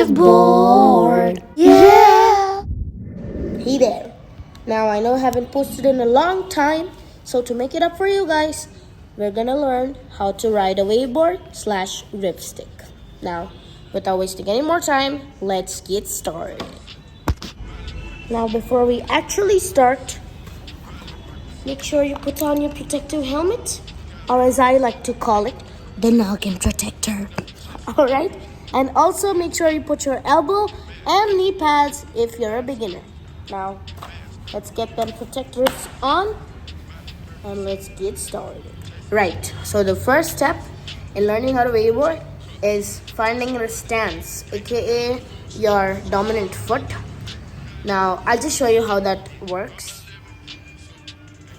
waveboard. Yeah! Hey there. Now I know I haven't posted in a long time, so to make it up for you guys, we're gonna learn how to ride a waveboard slash ripstick. Now, without wasting any more time, let's get started. Now before we actually start, make sure you put on your protective helmet, or as I like to call it, the noggin protector. Alright? And also make sure you put your elbow and knee pads if you're a beginner. Now, let's get them protectors on and let's get started. Right, so the first step in learning how to waveboard is finding your stance, aka your dominant foot. Now, I'll just show you how that works.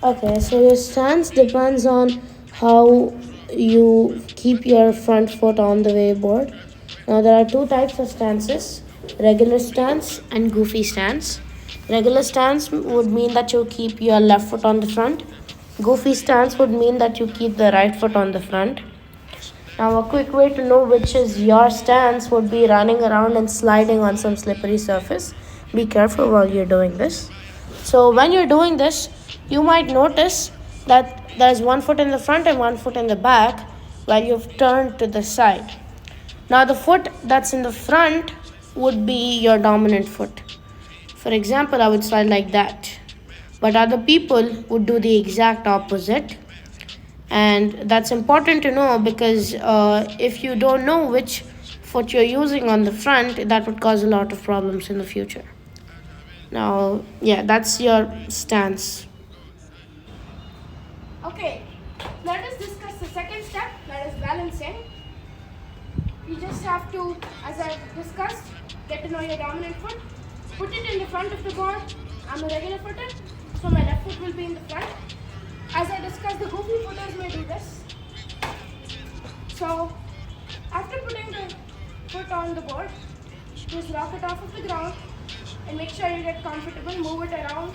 Okay, so your stance depends on how you keep your front foot on the waveboard. Now, there are two types of stances, regular stance and goofy stance. Regular stance would mean that you keep your left foot on the front. Goofy stance would mean that you keep the right foot on the front. Now, a quick way to know which is your stance would be running around and sliding on some slippery surface. Be careful while you're doing this. So when you're doing this, you might notice that there's one foot in the front and one foot in the back while you've turned to the side. Now the foot that's in the front would be your dominant foot. For example, I would slide like that. But other people would do the exact opposite. And that's important to know because if you don't know which foot you're using on the front, that would cause a lot of problems in the future. Now, yeah, that's your stance. Okay, let us discuss the second step, that is balancing. You just have to, as I've discussed, get to know your dominant foot. Put it in the front of the board. I'm a regular footer, so my left foot will be in the front. As I discussed, the goofy footers may do this. So, after putting the foot on the board, just rock it off of the ground and make sure you get comfortable, move it around.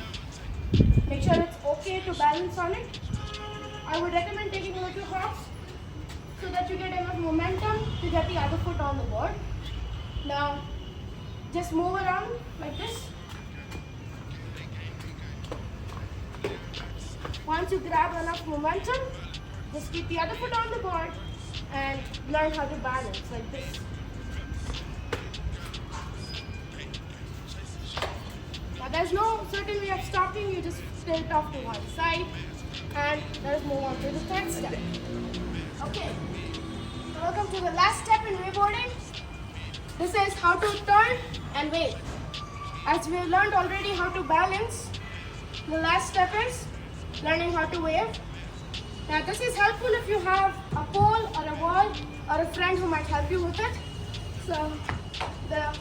Make sure it's okay to balance on it. I would recommend taking little hops so that you get enough momentum to get the other foot on the board. Now, just move around like this. Once you grab enough momentum, just keep the other foot on the board and learn how to balance like this. Now there's no certain way of stopping, you just tilt off to one side and let's move on to the third step. Okay, so welcome to the last step in waveboarding. This is how to turn and wave. As we have learned already how to balance, the last step is learning how to wave. Now this is helpful if you have a pole or a wall or a friend who might help you with it. So the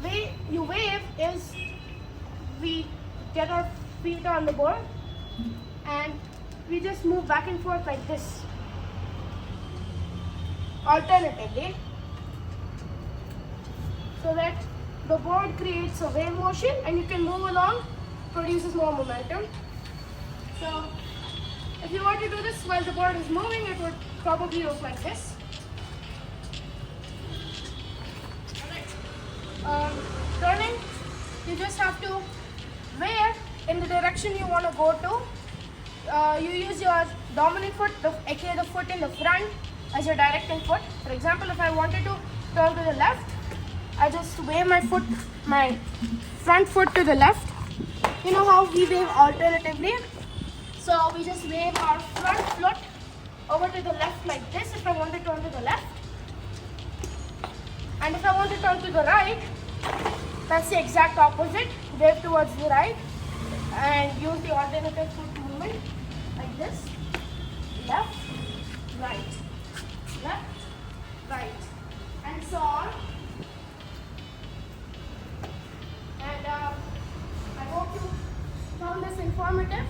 way you wave is we get our feet on the board and we just move back and forth like this. Alternatively, so that the board creates a wave motion and you can move along, produces more momentum. So if you were to do this while the board is moving, it would probably look like this. Turning, you just have to wave in the direction you want to go to. You use your dominant foot, aka the foot in the front, as your directing foot. For example, if I wanted to turn to the left, I just wave my front foot to the left. You know how we wave alternatively? So we just wave our front foot over to the left like this if I want to turn to the left. And if I want to turn to the right, that's the exact opposite. Wave towards the right and use the alternative foot movement like this. Left, right, left, right, and so on. And I hope you found this informative.